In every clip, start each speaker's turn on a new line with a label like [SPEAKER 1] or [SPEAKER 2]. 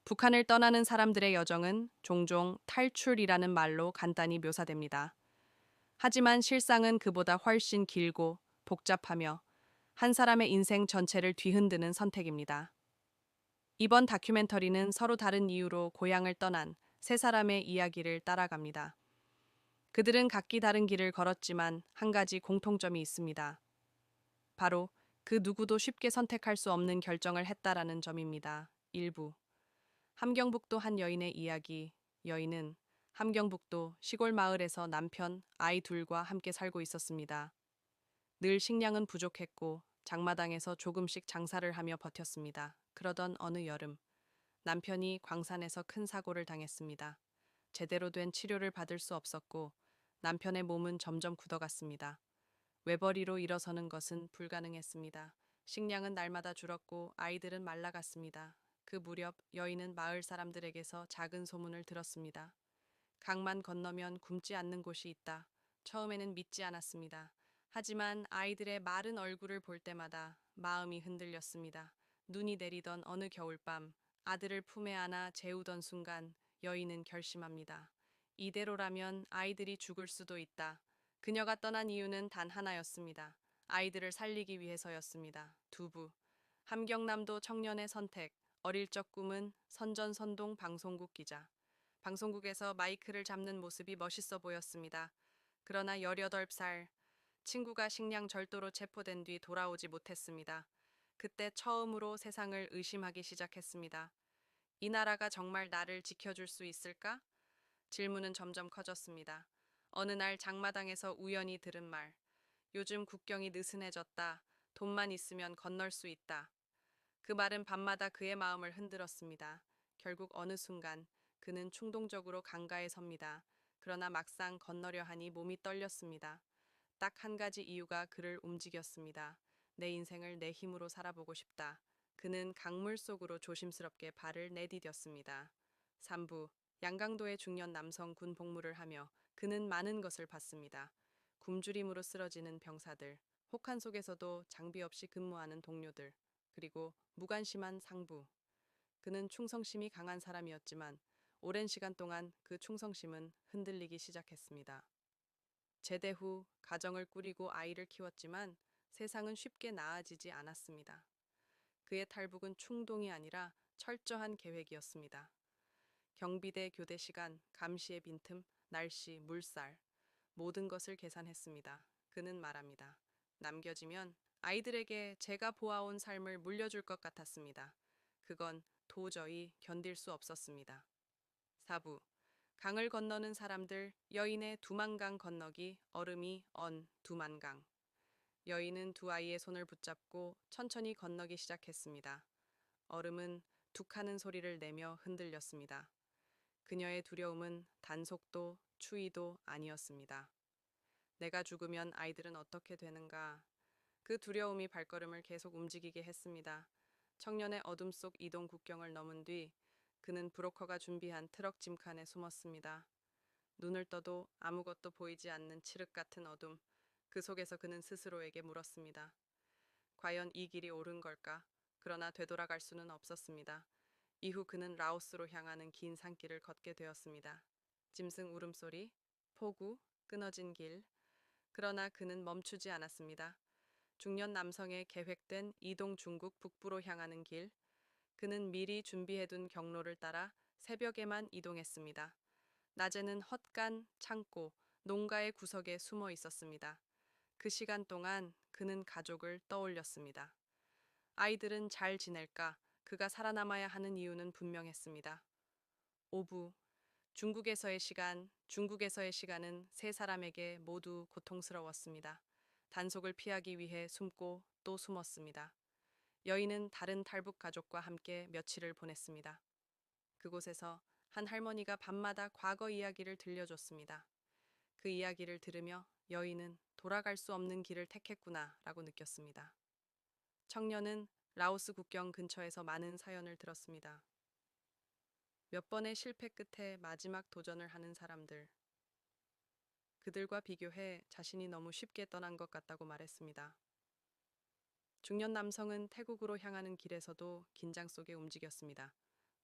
[SPEAKER 1] 북한을 떠나는 사람들의 여정은 종종 탈출이라는 말로 간단히 묘사됩니다. 하지만 실상은 그보다 훨씬 길고 복잡하며 한 사람의 인생 전체를 뒤흔드는 선택입니다. 이번 다큐멘터리는 서로 다른 이유로 고향을 떠난 세 사람의 이야기를 따라갑니다. 그들은 각기 다른 길을 걸었지만 한 가지 공통점이 있습니다. 바로 그 누구도 쉽게 선택할 수 없는 결정을 했다라는 점입니다. 일부 함경북도 한 여인의 이야기. 여인은 함경북도 시골 마을에서 남편, 아이 둘과 함께 살고 있었습니다. 늘 식량은 부족했고 장마당에서 조금씩 장사를 하며 버텼습니다. 그러던 어느 여름, 남편이 광산에서 큰 사고를 당했습니다. 제대로 된 치료를 받을 수 없었고 남편의 몸은 점점 굳어갔습니다. 외벌이로 일어서는 것은 불가능했습니다. 식량은 날마다 줄었고 아이들은 말라갔습니다. 그 무렵 여인은 마을 사람들에게서 작은 소문을 들었습니다. 강만 건너면 굶지 않는 곳이 있다. 처음에는 믿지 않았습니다. 하지만 아이들의 마른 얼굴을 볼 때마다 마음이 흔들렸습니다. 눈이 내리던 어느 겨울밤, 아들을 품에 안아 재우던 순간 여인은 결심합니다. 이대로라면 아이들이 죽을 수도 있다. 그녀가 떠난 이유는 단 하나였습니다. 아이들을 살리기 위해서였습니다. 두부. 함경남도 청년의 선택. 어릴 적 꿈은 선전선동 방송국 기자. 방송국에서 마이크를 잡는 모습이 멋있어 보였습니다. 그러나 18살, 친구가 식량 절도로 체포된 뒤 돌아오지 못했습니다. 그때 처음으로 세상을 의심하기 시작했습니다. 이 나라가 정말 나를 지켜줄 수 있을까? 질문은 점점 커졌습니다. 어느 날 장마당에서 우연히 들은 말. 요즘 국경이 느슨해졌다. 돈만 있으면 건널 수 있다. 그 말은 밤마다 그의 마음을 흔들었습니다. 결국 어느 순간 그는 충동적으로 강가에 섭니다. 그러나 막상 건너려 하니 몸이 떨렸습니다. 딱 한 가지 이유가 그를 움직였습니다. 내 인생을 내 힘으로 살아보고 싶다. 그는 강물 속으로 조심스럽게 발을 내디뎠습니다. 3부 양강도의 중년 남성 군 복무를 하며 그는 많은 것을 봤습니다. 굶주림으로 쓰러지는 병사들, 혹한 속에서도 장비 없이 근무하는 동료들, 그리고 무관심한 상부. 그는 충성심이 강한 사람이었지만 오랜 시간 동안 그 충성심은 흔들리기 시작했습니다. 제대 후 가정을 꾸리고 아이를 키웠지만 세상은 쉽게 나아지지 않았습니다. 그의 탈북은 충동이 아니라 철저한 계획이었습니다. 경비대 교대 시간, 감시의 빈틈, 날씨, 물살, 모든 것을 계산했습니다. 그는 말합니다. 남겨지면 아이들에게 제가 보아온 삶을 물려줄 것 같았습니다. 그건 도저히 견딜 수 없었습니다. 4부 강을 건너는 사람들, 여인의 두만강 건너기, 얼음이 언 두만강. 여인은 두 아이의 손을 붙잡고 천천히 건너기 시작했습니다. 얼음은 툭하는 소리를 내며 흔들렸습니다. 그녀의 두려움은 단속도 추위도 아니었습니다. 내가 죽으면 아이들은 어떻게 되는가? 그 두려움이 발걸음을 계속 움직이게 했습니다. 청년의 어둠 속 이동 국경을 넘은 뒤 그는 브로커가 준비한 트럭 짐칸에 숨었습니다. 눈을 떠도 아무것도 보이지 않는 칠흑 같은 어둠. 그 속에서 그는 스스로에게 물었습니다. 과연 이 길이 옳은 걸까? 그러나 되돌아갈 수는 없었습니다. 이후 그는 라오스로 향하는 긴 산길을 걷게 되었습니다. 짐승 울음소리, 폭우, 끊어진 길. 그러나 그는 멈추지 않았습니다. 중년 남성의 계획된 이동 중국 북부로 향하는 길. 그는 미리 준비해둔 경로를 따라 새벽에만 이동했습니다. 낮에는 헛간, 창고, 농가의 구석에 숨어 있었습니다. 그 시간 동안 그는 가족을 떠올렸습니다. 아이들은 잘 지낼까? 그가 살아남아야 하는 이유는 분명했습니다. 오부, 중국에서의 시간은 세 사람에게 모두 고통스러웠습니다. 단속을 피하기 위해 숨고 또 숨었습니다. 여인은 다른 탈북 가족과 함께 며칠을 보냈습니다. 그곳에서 한 할머니가 밤마다 과거 이야기를 들려줬습니다. 그 이야기를 들으며 여인은 돌아갈 수 없는 길을 택했구나 라고 느꼈습니다. 청년은 라오스 국경 근처에서 많은 사연을 들었습니다. 몇 번의 실패 끝에 마지막 도전을 하는 사람들. 그들과 비교해 자신이 너무 쉽게 떠난 것 같다고 말했습니다. 중년 남성은 태국으로 향하는 길에서도 긴장 속에 움직였습니다.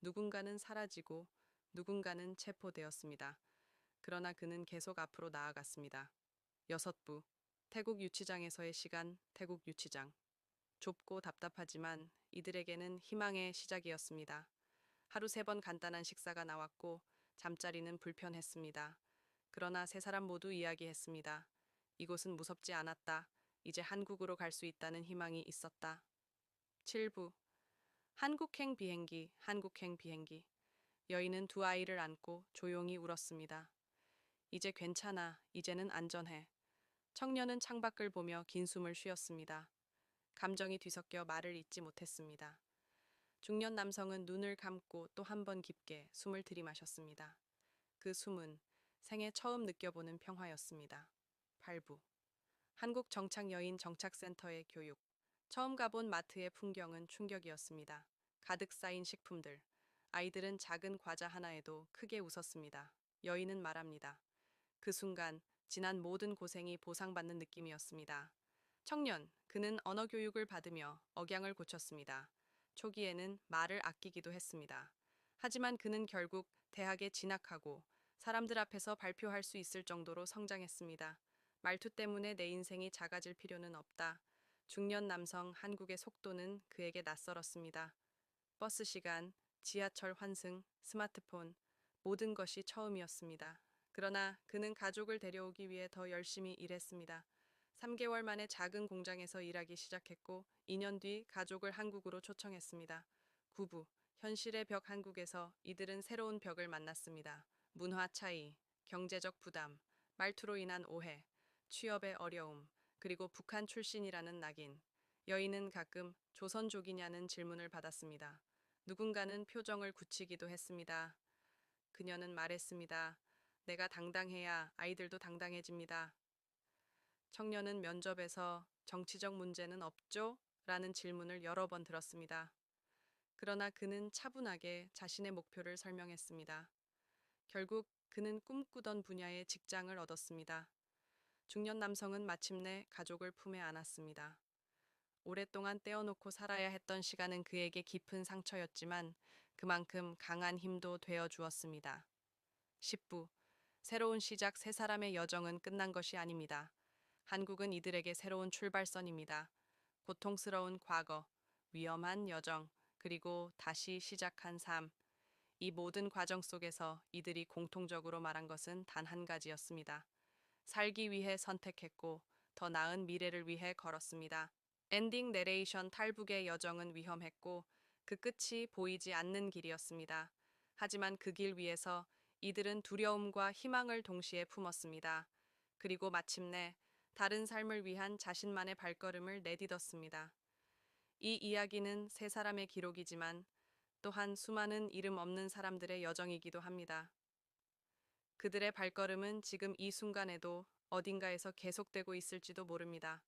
[SPEAKER 1] 누군가는 사라지고 누군가는 체포되었습니다. 그러나 그는 계속 앞으로 나아갔습니다. 6부. 태국 유치장에서의 시간, 태국 유치장. 좁고 답답하지만 이들에게는 희망의 시작이었습니다. 하루 3번 간단한 식사가 나왔고 잠자리는 불편했습니다. 그러나 3사람 모두 이야기했습니다. 이곳은 무섭지 않았다. 이제 한국으로 갈 수 있다는 희망이 있었다. 7부. 한국행 비행기, 한국행 비행기. 여인은 2아이를 안고 조용히 울었습니다. 이제 괜찮아. 이제는 안전해. 청년은 창밖을 보며 긴 숨을 쉬었습니다. 감정이 뒤섞여 말을 잇지 못했습니다. 중년 남성은 눈을 감고 또 한 번 깊게 숨을 들이마셨습니다. 그 숨은 생애 처음 느껴보는 평화였습니다. 8부. 한국 정착 여인 정착센터의 교육. 처음 가본 마트의 풍경은 충격이었습니다. 가득 쌓인 식품들. 아이들은 작은 과자 하나에도 크게 웃었습니다. 여인은 말합니다. 그 순간 지난 모든 고생이 보상받는 느낌이었습니다. 청년, 그는 언어 교육을 받으며 억양을 고쳤습니다. 초기에는 말을 아끼기도 했습니다. 하지만 그는 결국 대학에 진학하고 사람들 앞에서 발표할 수 있을 정도로 성장했습니다. 말투 때문에 내 인생이 작아질 필요는 없다. 중년 남성 한국의 속도는 그에게 낯설었습니다. 버스 시간, 지하철 환승, 스마트폰, 모든 것이 처음이었습니다. 그러나 그는 가족을 데려오기 위해 더 열심히 일했습니다. 3개월 만에 작은 공장에서 일하기 시작했고 2년 뒤 가족을 한국으로 초청했습니다. 9부. 현실의 벽 한국에서 이들은 새로운 벽을 만났습니다. 문화 차이, 경제적 부담, 말투로 인한 오해, 취업의 어려움, 그리고 북한 출신이라는 낙인. 여인은 가끔 조선족이냐는 질문을 받았습니다. 누군가는 표정을 굳히기도 했습니다. 그녀는 말했습니다. 내가 당당해야 아이들도 당당해집니다. 청년은 면접에서 정치적 문제는 없죠? 라는 질문을 여러 번 들었습니다. 그러나 그는 차분하게 자신의 목표를 설명했습니다. 결국 그는 꿈꾸던 분야의 직장을 얻었습니다. 중년 남성은 마침내 가족을 품에 안았습니다. 오랫동안 떼어놓고 살아야 했던 시간은 그에게 깊은 상처였지만 그만큼 강한 힘도 되어 주었습니다. 10부. 새로운 시작 3사람의 여정은 끝난 것이 아닙니다. 한국은 이들에게 새로운 출발선입니다. 고통스러운 과거, 위험한 여정, 그리고 다시 시작한 삶. 이 모든 과정 속에서 이들이 공통적으로 말한 것은 단 한 가지였습니다. 살기 위해 선택했고 더 나은 미래를 위해 걸었습니다. 엔딩 내레이션 탈북의 여정은 위험했고 그 끝이 보이지 않는 길이었습니다. 하지만 그 길 위에서 이들은 두려움과 희망을 동시에 품었습니다. 그리고 마침내 다른 삶을 위한 자신만의 발걸음을 내딛었습니다. 이 이야기는 3사람의 기록이지만 또한 수많은 이름 없는 사람들의 여정이기도 합니다. 그들의 발걸음은 지금 이 순간에도 어딘가에서 계속되고 있을지도 모릅니다.